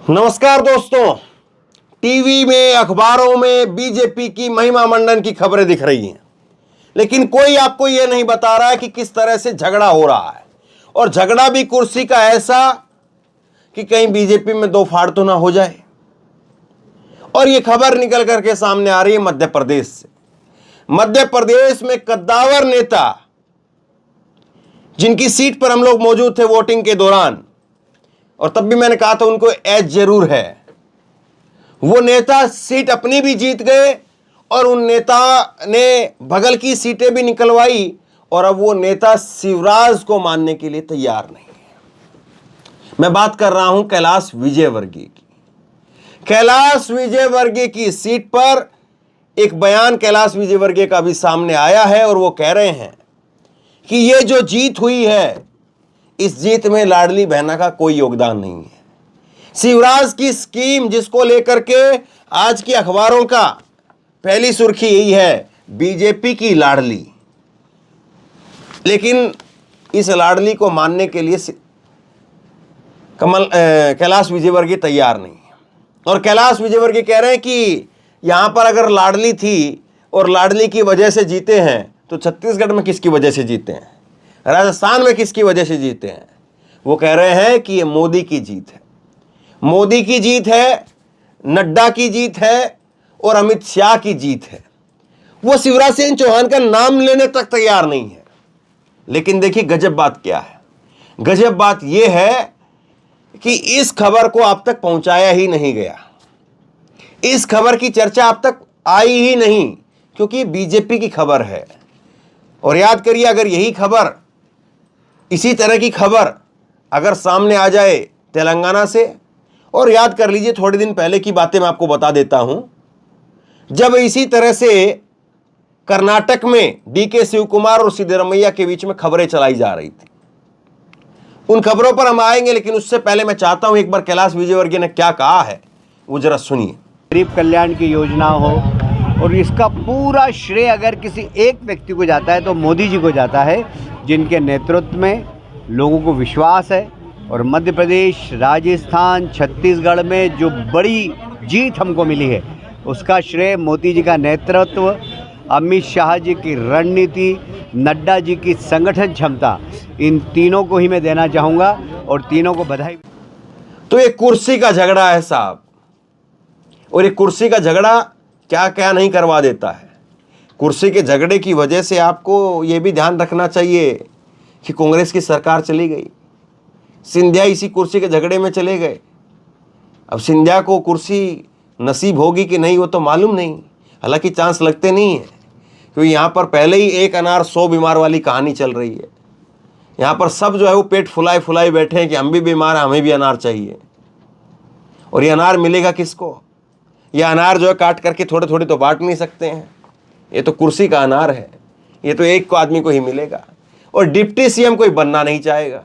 नमस्कार दोस्तों। टीवी में, अखबारों में बीजेपी की महिमा मंडन की खबरें दिख रही हैं, लेकिन कोई आपको यह नहीं बता रहा है कि किस तरह से झगड़ा हो रहा है, और झगड़ा भी कुर्सी का ऐसा कि कहीं बीजेपी में दो फाड़ तो ना हो जाए। और यह खबर निकल करके सामने आ रही है मध्य प्रदेश से। मध्य प्रदेश में कद्दावर नेता, जिनकी सीट पर हम लोग मौजूद थे वोटिंग के दौरान, और तब भी मैंने कहा था उनको एज जरूर है, वो नेता सीट अपनी भी जीत गए और उन नेता ने बगल की सीटें भी निकलवाई, और अब वो नेता शिवराज को मानने के लिए तैयार नहीं है। मैं बात कर रहा हूं कैलाश विजयवर्गीय की। कैलाश विजयवर्गीय की सीट पर एक बयान कैलाश विजयवर्गीय का भी सामने आया है, और वो कह रहे हैं कि ये जो जीत हुई है, इस जीत में लाडली बहना का कोई योगदान नहीं है। शिवराज की स्कीम, जिसको लेकर के आज की अखबारों का पहली सुर्खी यही है, बीजेपी की लाडली। लेकिन इस लाडली को मानने के लिए कैलाश विजयवर्गीय तैयार नहीं है। और कैलाश विजयवर्गीय कह रहे हैं कि यहां पर अगर लाडली थी और लाडली की वजह से जीते हैं, तो छत्तीसगढ़ में किसकी वजह से जीते हैं, राजस्थान में किसकी वजह से जीते हैं। वो कह रहे हैं कि ये मोदी की जीत है, मोदी की जीत है, नड्डा की जीत है और अमित शाह की जीत है। वो शिवराज सिंह चौहान का नाम लेने तक तैयार नहीं है। लेकिन देखिए गजब बात क्या है। गजब बात यह है कि इस खबर को आप तक पहुंचाया ही नहीं गया, इस खबर की चर्चा आप तक आई ही नहीं, क्योंकि बीजेपी की खबर है। और याद करिए, अगर यही खबर, इसी तरह की खबर अगर सामने आ जाए तेलंगाना से, और याद कर लीजिए थोड़े दिन पहले की बातें मैं आपको बता देता हूं, जब इसी तरह से कर्नाटक में डीके शिव कुमार और सिद्धरमैया के बीच में खबरें चलाई जा रही थी। उन खबरों पर हम आएंगे, लेकिन उससे पहले मैं चाहता हूं एक बार कैलाश विजयवर्गीय ने क्या कहा है वो जरा सुनिए। गरीब कल्याण की योजना हो, और इसका पूरा श्रेय अगर किसी एक व्यक्ति को जाता है तो मोदी जी को जाता है, जिनके नेतृत्व में लोगों को विश्वास है। और मध्य प्रदेश, राजस्थान, छत्तीसगढ़ में जो बड़ी जीत हमको मिली है, उसका श्रेय मोदी जी का नेतृत्व, अमित शाह जी की रणनीति, नड्डा जी की संगठन क्षमता, इन तीनों को ही मैं देना चाहूँगा और तीनों को बधाई। तो ये कुर्सी का झगड़ा है साहब, और ये कुर्सी का झगड़ा क्या क्या नहीं करवा देता है। कुर्सी के झगड़े की वजह से आपको ये भी ध्यान रखना चाहिए कि कांग्रेस की सरकार चली गई, सिंधिया इसी कुर्सी के झगड़े में चले गए। अब सिंधिया को कुर्सी नसीब होगी कि नहीं वो तो मालूम नहीं, हालांकि चांस लगते नहीं है, क्योंकि यहाँ पर पहले ही एक अनार 100 बीमार वाली कहानी चल रही है। यहाँ पर सब जो है वो पेट फुलाए फुलाए बैठे हैं कि हम भी बीमार हैं, हमें भी अनार चाहिए। और ये अनार मिलेगा किसको? ये अनार जो है काट करके थोड़े थोड़े तो बांट नहीं सकते हैं, ये तो कुर्सी का अनार है, ये तो एक को आदमी को ही मिलेगा। और डिप्टी सीएम कोई बनना नहीं चाहेगा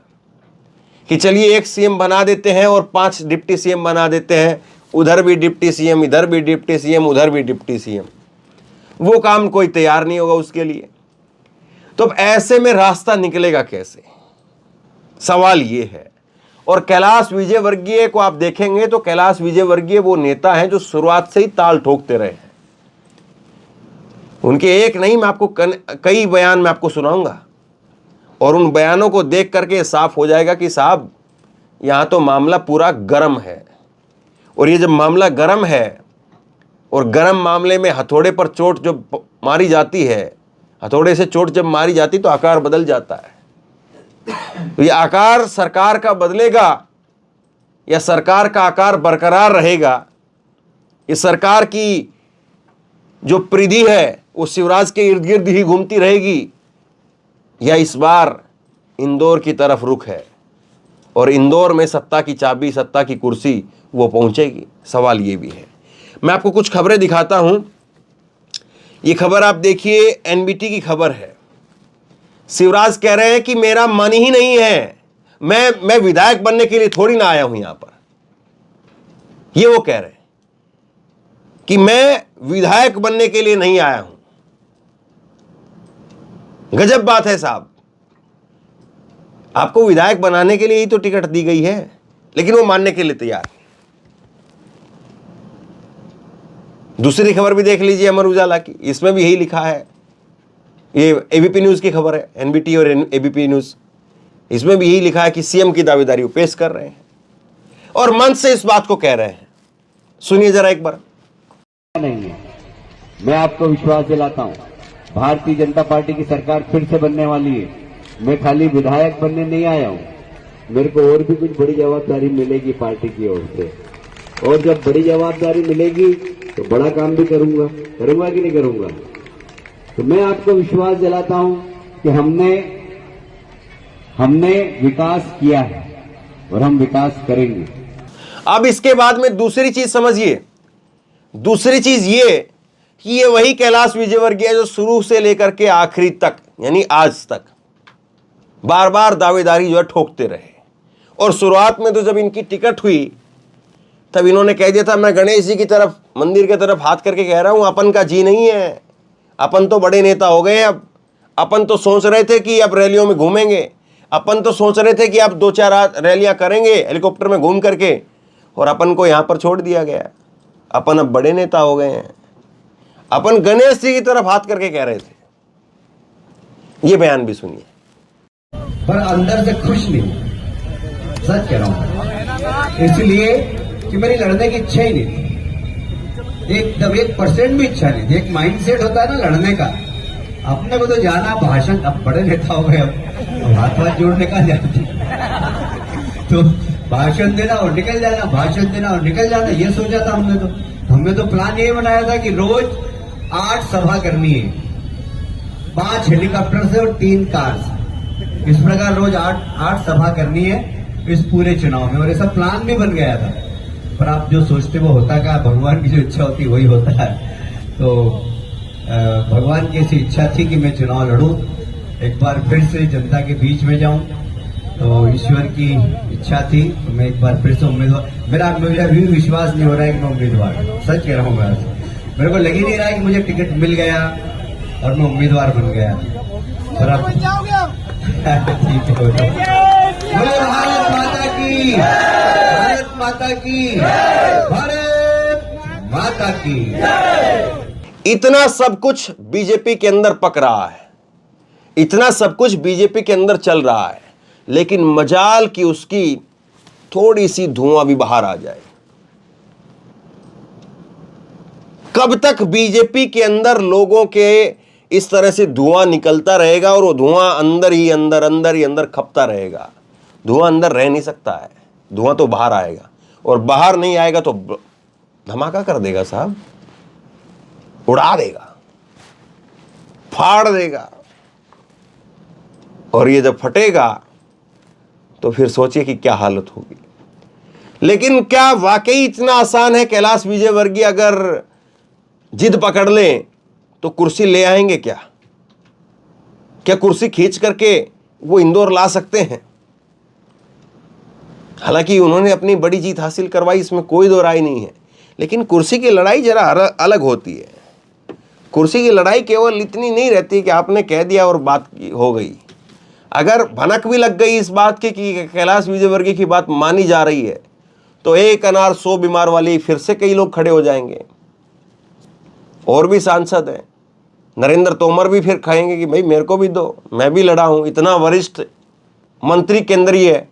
कि चलिए एक सीएम बना देते हैं और 5 डिप्टी सीएम बना देते हैं, उधर भी डिप्टी सीएम, इधर भी डिप्टी सीएम, उधर भी डिप्टी सीएम। वो काम कोई तैयार नहीं होगा उसके लिए। तो अब ऐसे में रास्ता निकलेगा कैसे, सवाल ये है। और कैलाश विजयवर्गीय को आप देखेंगे तो कैलाश विजयवर्गीय वो नेता हैं जो शुरुआत से ही ताल ठोकते रहे हैं। उनके एक नहीं, मैं आपको कई बयान मैं आपको सुनाऊंगा, और उन बयानों को देख करके साफ हो जाएगा कि साहब यहां तो मामला पूरा गर्म है। और ये जब मामला गर्म है, और गर्म मामले में हथौड़े पर चोट जब मारी जाती है, हथौड़े से चोट जब मारी जाती तो आकार बदल जाता है। तो ये आकार सरकार का बदलेगा या सरकार का आकार बरकरार रहेगा? ये सरकार की जो परिधि है वो शिवराज के इर्द गिर्द ही घूमती रहेगी, या इस बार इंदौर की तरफ रुख है और इंदौर में सत्ता की चाबी, सत्ता की कुर्सी वो पहुंचेगी? सवाल ये भी है। मैं आपको कुछ खबरें दिखाता हूं। ये खबर आप देखिए, एनबीटी की खबर है। शिवराज कह रहे हैं कि मेरा मन ही नहीं है, मैं विधायक बनने के लिए थोड़ी ना आया हूं यहां पर। ये वो कह रहे हैं कि मैं विधायक बनने के लिए नहीं आया हूं। गजब बात है साहब, आपको विधायक बनाने के लिए ही तो टिकट दी गई है, लेकिन वो मानने के लिए तैयार है। दूसरी खबर भी देख लीजिए अमर उजाला की, इसमें भी यही लिखा है। ये एबीपी न्यूज़ की खबर है, एनबीटी और एबीपी न्यूज़, इसमें भी यही लिखा है कि सीएम की दावेदारी वो पेश कर रहे हैं और मंच से इस बात को कह रहे हैं। सुनिए जरा एक बार। नहीं है, मैं आपको विश्वास दिलाता हूं, भारतीय जनता पार्टी की सरकार फिर से बनने वाली है। मैं खाली विधायक बनने नहीं आया हूं, मेरे को और भी कुछ बड़ी जवाबदारी मिलेगी पार्टी की ओर से, और जब बड़ी जवाबदारी मिलेगी तो बड़ा काम भी करूंगा कि नहीं करूंगा। तो मैं आपको विश्वास दिलाता हूं कि हमने विकास किया है और हम विकास करेंगे। अब इसके बाद में दूसरी चीज समझिए, दूसरी चीज ये कि ये वही कैलाश विजयवर्गीय जो शुरू से लेकर के आखिरी तक यानी आज तक बार बार दावेदारी जो है ठोकते रहे। और शुरुआत में तो जब इनकी टिकट हुई तब इन्होंने कह दिया था, मैं गणेश जी की तरफ, मंदिर की तरफ हाथ करके कह रहा हूं, अपन का जी नहीं है, अपन तो बड़े नेता हो गए। अब अपन तो सोच रहे थे कि अब रैलियों में घूमेंगे, अपन तो सोच रहे थे कि अब 2-4 रैलियां करेंगे हेलीकॉप्टर में घूम करके, और अपन को यहां पर छोड़ दिया गया। अपन अब बड़े नेता हो गए हैं, अपन गणेश जी की तरफ हाथ करके कह रहे थे। ये बयान भी सुनिए। पर अंदर से खुश नहीं, सच कह रहा हूं, इसलिए कि मेरी लड़ने की इच्छा ही नहीं थी, एकदम 1% भी इच्छा नहीं थी। एक माइंडसेट होता है ना लड़ने का, अपने को तो जाना भाषण, अब बड़े नेता हो गए, अब हाथ जोड़ने का जाते तो भाषण देना और निकल जाना, भाषण देना और निकल जाना, ये सोचा था हमने तो प्लान ये बनाया था कि रोज 8 सभा करनी है, 5 हेलीकॉप्टर से और 3 कार से, इस प्रकार रोज 8 सभा करनी है इस पूरे चुनाव में। और ये सब प्लान भी बन गया था, पर आप जो सोचते वो होता क्या, भगवान की जो इच्छा होती वही होता है। तो भगवान की ऐसी इच्छा थी कि मैं चुनाव लड़ूं, एक बार फिर से जनता के बीच में जाऊं, तो ईश्वर की इच्छा थी। तो मैं एक बार फिर से उम्मीदवार, मुझे अभी भी विश्वास नहीं हो रहा है कि मैं उम्मीदवार, सच कह रहा हूँ मैं, मेरे को लग ही नहीं रहा है कि मुझे टिकट मिल गया और मैं उम्मीदवार बन गया। पर अब ठीक है, भारत माता की, भारत माता की, भारत माता की। इतना सब कुछ बीजेपी के अंदर पक रहा है, इतना सब कुछ बीजेपी के अंदर चल रहा है, लेकिन मजाल कि उसकी थोड़ी सी धुआं भी बाहर आ जाए। कब तक बीजेपी के अंदर लोगों के इस तरह से धुआं निकलता रहेगा और वो धुआं अंदर ही अंदर खपता रहेगा। धुआं अंदर रह नहीं सकता है, धुआं तो बाहर आएगा, और बाहर नहीं आएगा तो धमाका कर देगा साहब, उड़ा देगा, फाड़ देगा। और ये जब फटेगा तो फिर सोचिए कि क्या हालत होगी। लेकिन क्या वाकई इतना आसान है? कैलाश विजयवर्गीय अगर जिद पकड़ लें तो कुर्सी ले आएंगे क्या? क्या कुर्सी खींच करके वो इंदौर ला सकते हैं? हालांकि उन्होंने अपनी बड़ी जीत हासिल करवाई, इसमें कोई दो राय नहीं है, लेकिन कुर्सी की लड़ाई जरा अलग होती है। कुर्सी की लड़ाई केवल इतनी नहीं रहती कि आपने कह दिया और बात हो गई। अगर भनक भी लग गई इस बात की कि कैलाश विजयवर्गीय की बात मानी जा रही है, तो एक अनार 100 बीमार वाली फिर से कई लोग खड़े हो जाएंगे। और भी सांसद हैं, नरेंद्र तोमर भी फिर कहेंगे कि भाई मेरे को भी दो, मैं भी लड़ा हूं। इतना वरिष्ठ मंत्री केंद्रीय है,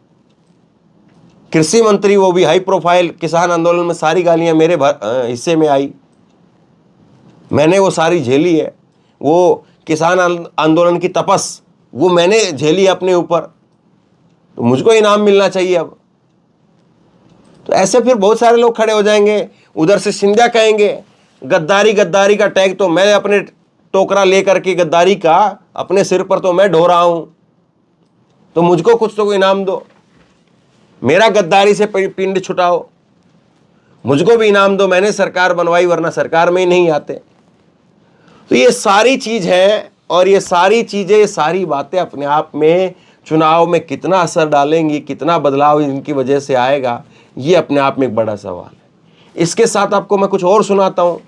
कृषि मंत्री, वो भी हाई प्रोफाइल, किसान आंदोलन में सारी गालियां मेरे हिस्से में आई, मैंने वो सारी झेली है। वो किसान आंदोलन की तपस वो मैंने झेली अपने ऊपर, तो मुझको इनाम मिलना चाहिए अब। तो ऐसे फिर बहुत सारे लोग खड़े हो जाएंगे। उधर से सिंधिया कहेंगे गद्दारी, गद्दारी का टैग तो मैं अपने टोकरा लेकर के गद्दारी का अपने सिर पर तो मैं ढो रहा हूं, तो मुझको कुछ तो इनाम दो, मेरा गद्दारी से पिंड छुटाओ, मुझको भी इनाम दो, मैंने सरकार बनवाई वरना सरकार में ही नहीं आते। तो ये सारी चीज है, और ये सारी चीजें, ये सारी बातें अपने आप में चुनाव में कितना असर डालेंगी, कितना बदलाव इनकी वजह से आएगा, ये अपने आप में एक बड़ा सवाल है। इसके साथ आपको मैं कुछ और सुनाता हूं।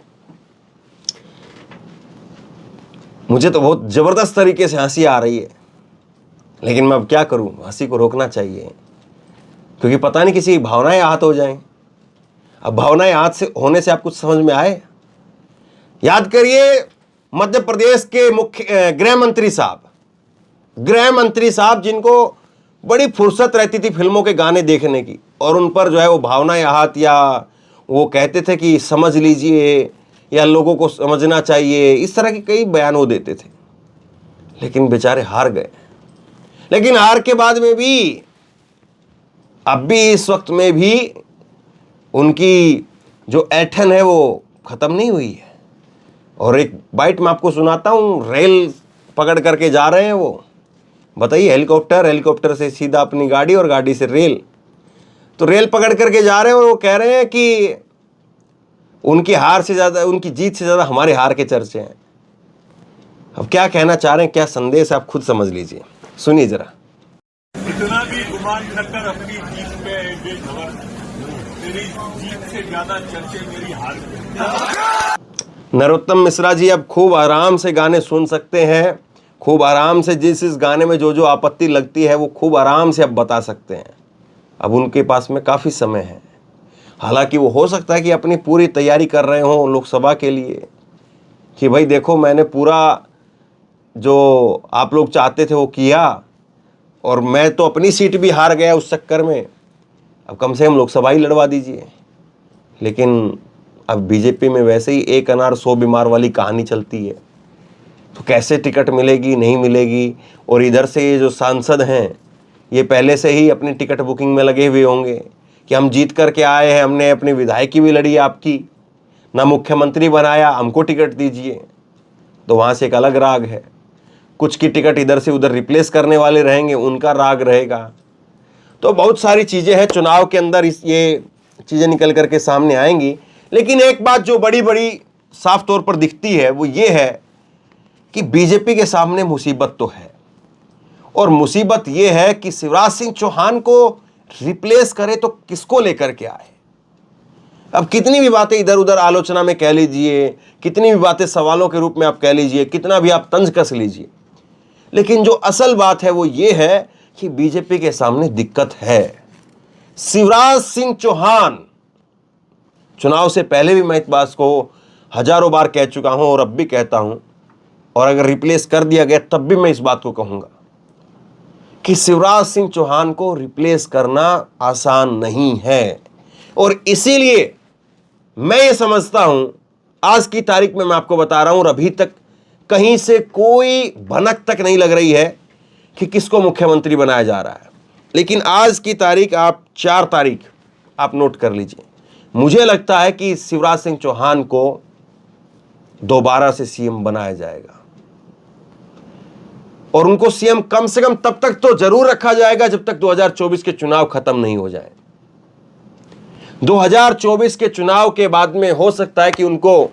मुझे तो बहुत जबरदस्त तरीके से हंसी आ रही है, लेकिन मैं अब क्या करूं, हंसी को रोकना चाहिए, क्योंकि पता नहीं किसी की भावनाएं आहत हो जाएं। अब भावनाएं आहत से होने से आप कुछ समझ में आए? याद करिए मध्य प्रदेश के मुख्य गृह मंत्री साहब जिनको बड़ी फुर्सत रहती थी फिल्मों के गाने देखने की, और उन पर जो है वो भावनाएं आहत, या वो कहते थे कि समझ लीजिए या लोगों को समझना चाहिए, इस तरह के कई बयान वो देते थे। लेकिन बेचारे हार गए। लेकिन हार के बाद में भी अब भी इस वक्त में भी उनकी जो ऐठन है वो खत्म नहीं हुई है। और एक बाइट मैं आपको सुनाता हूं, रेल पकड़ करके जा रहे हैं वो, बताइए, हेलीकॉप्टर से सीधा अपनी गाड़ी और गाड़ी से रेल, तो रेल पकड़ करके जा रहे हैं और वो कह रहे हैं कि उनकी हार से ज्यादा, उनकी जीत से ज्यादा हमारे हार के चर्चे हैं। अब क्या कहना चाह रहे हैं, क्या संदेश आप खुद समझ लीजिए, सुनिए जरा। इतना भी गुमान न कर अपनी जीत पे बेखबर, तेरी जीत से ज्यादा चर्चे मेरी हार पे। नरोत्तम मिश्रा जी अब खूब आराम से गाने सुन सकते हैं, खूब आराम से जिस गाने में जो आपत्ति लगती है वो खूब आराम से अब बता सकते हैं। अब उनके पास में काफ़ी समय है। हालांकि वो हो सकता है कि अपनी पूरी तैयारी कर रहे हों लोकसभा के लिए कि भाई देखो मैंने पूरा जो आप लोग चाहते थे वो किया, और मैं तो अपनी सीट भी हार गया उस चक्कर में, अब कम से कम लोकसभा ही लड़वा दीजिए। लेकिन अब बीजेपी में वैसे ही एक अनार 100 बीमार वाली कहानी चलती है, तो कैसे टिकट मिलेगी नहीं मिलेगी। और इधर से ये जो सांसद हैं ये पहले से ही अपनी टिकट बुकिंग में लगे हुए होंगे कि हम जीत करके आए हैं, हमने अपनी विधायकी भी लड़ी आपकी, ना मुख्यमंत्री बनाया, हमको टिकट दीजिए। तो वहाँ से एक अलग राग है। कुछ की टिकट इधर से उधर रिप्लेस करने वाले रहेंगे, उनका राग रहेगा। तो बहुत सारी चीज़ें हैं चुनाव के अंदर, ये चीज़ें निकल करके सामने आएंगी। लेकिन एक बात जो बड़ी बड़ी साफ तौर पर दिखती है वो ये है कि बीजेपी के सामने मुसीबत तो है, और मुसीबत ये है कि शिवराज सिंह चौहान को रिप्लेस करे तो किसको लेकर के आए। अब कितनी भी बातें इधर उधर आलोचना में कह लीजिए, कितनी भी बातें सवालों के रूप में आप कह लीजिए, कितना भी आप तंज कस लीजिए, लेकिन जो असल बात है वो ये है कि बीजेपी के सामने दिक्कत है। शिवराज सिंह चौहान, चुनाव से पहले भी मैं इस बात को हजारों बार कह चुका हूं और अब भी कहता हूं, और अगर रिप्लेस कर दिया गया तब भी मैं इस बात को कहूंगा कि शिवराज सिंह चौहान को रिप्लेस करना आसान नहीं है। और इसीलिए मैं ये समझता हूं, आज की तारीख में मैं आपको बता रहा हूं, और अभी तक कहीं से कोई भनक तक नहीं लग रही है कि किसको मुख्यमंत्री बनाया जा रहा है। लेकिन आज की तारीख, आप 4 तारीख आप नोट कर लीजिए, मुझे लगता है कि शिवराज सिंह चौहान को दोबारा से सीएम बनाया जाएगा, और उनको सीएम कम से कम तब तक तो जरूर रखा जाएगा जब तक 2024 के चुनाव खत्म नहीं हो जाए। 2024 के चुनाव के बाद में हो सकता है कि उनको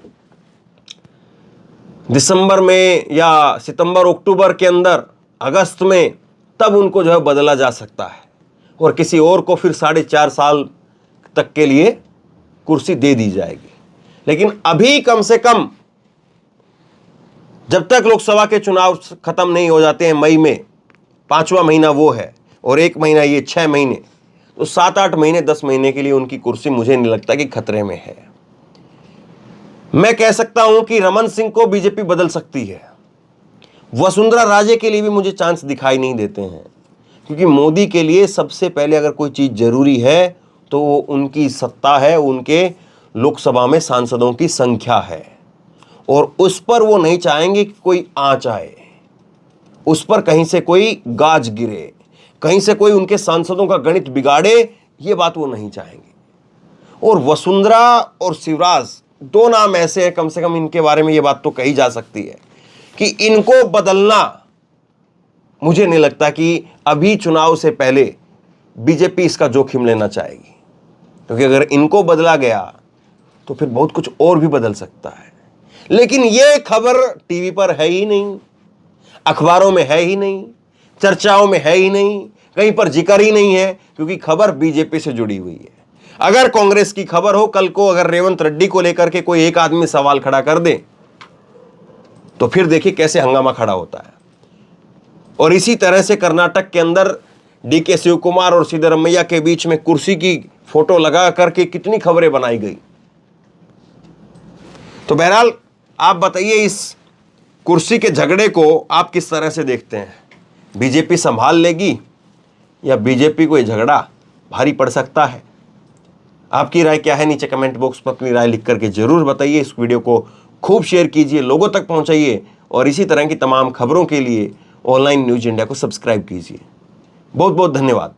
दिसंबर में या सितंबर अक्टूबर के अंदर, अगस्त में, तब उनको जो है बदला जा सकता है, और किसी और को फिर 4.5 साल तक के लिए कुर्सी दे दी जाएगी। लेकिन अभी कम से कम जब तक लोकसभा के चुनाव खत्म नहीं हो जाते हैं, मई में 5वां महीना वो है, और 1 महीना ये 6 महीने, तो 7-8 महीने 10 महीने के लिए उनकी कुर्सी मुझे नहीं लगता कि खतरे में है। मैं कह सकता हूं कि रमन सिंह को बीजेपी बदल सकती है। वसुंधरा राजे के लिए भी मुझे चांस दिखाई नहीं देते हैं, क्योंकि मोदी के लिए सबसे पहले अगर कोई चीज जरूरी है तो वो उनकी सत्ता है, उनके लोकसभा में सांसदों की संख्या है, और उस पर वो नहीं चाहेंगे कि कोई आंच आए, उस पर कहीं से कोई गाज गिरे, कहीं से कोई उनके सांसदों का गणित बिगाड़े, ये बात वो नहीं चाहेंगे। और वसुंधरा और शिवराज 2 नाम ऐसे हैं, कम से कम इनके बारे में ये बात तो कही जा सकती है कि इनको बदलना, मुझे नहीं लगता कि अभी चुनाव से पहले बीजेपी इसका जोखिम लेना चाहेगी, क्योंकि अगर इनको बदला गया तो फिर बहुत कुछ और भी बदल सकता है। लेकिन ये खबर टीवी पर है ही नहीं, अखबारों में है ही नहीं, चर्चाओं में है ही नहीं, कहीं पर जिक्र ही नहीं है, क्योंकि खबर बीजेपी से जुड़ी हुई है। अगर कांग्रेस की खबर हो, कल को अगर रेवंत रेड्डी को लेकर के कोई एक आदमी सवाल खड़ा कर दे तो फिर देखिए कैसे हंगामा खड़ा होता है। और इसी तरह से कर्नाटक के अंदर डीके शिव कुमार और सिद्धरमैया के बीच में कुर्सी की फोटो लगा करके कितनी खबरें बनाई गई। तो बहरहाल आप बताइए इस कुर्सी के झगड़े को आप किस तरह से देखते हैं? बीजेपी संभाल लेगी या बीजेपी को ये झगड़ा भारी पड़ सकता है? आपकी राय क्या है? नीचे कमेंट बॉक्स में अपनी राय लिख करके जरूर बताइए। इस वीडियो को खूब शेयर कीजिए, लोगों तक पहुंचाइए और इसी तरह की तमाम खबरों के लिए ऑनलाइन न्यूज इंडिया को सब्सक्राइब कीजिए। बहुत बहुत धन्यवाद।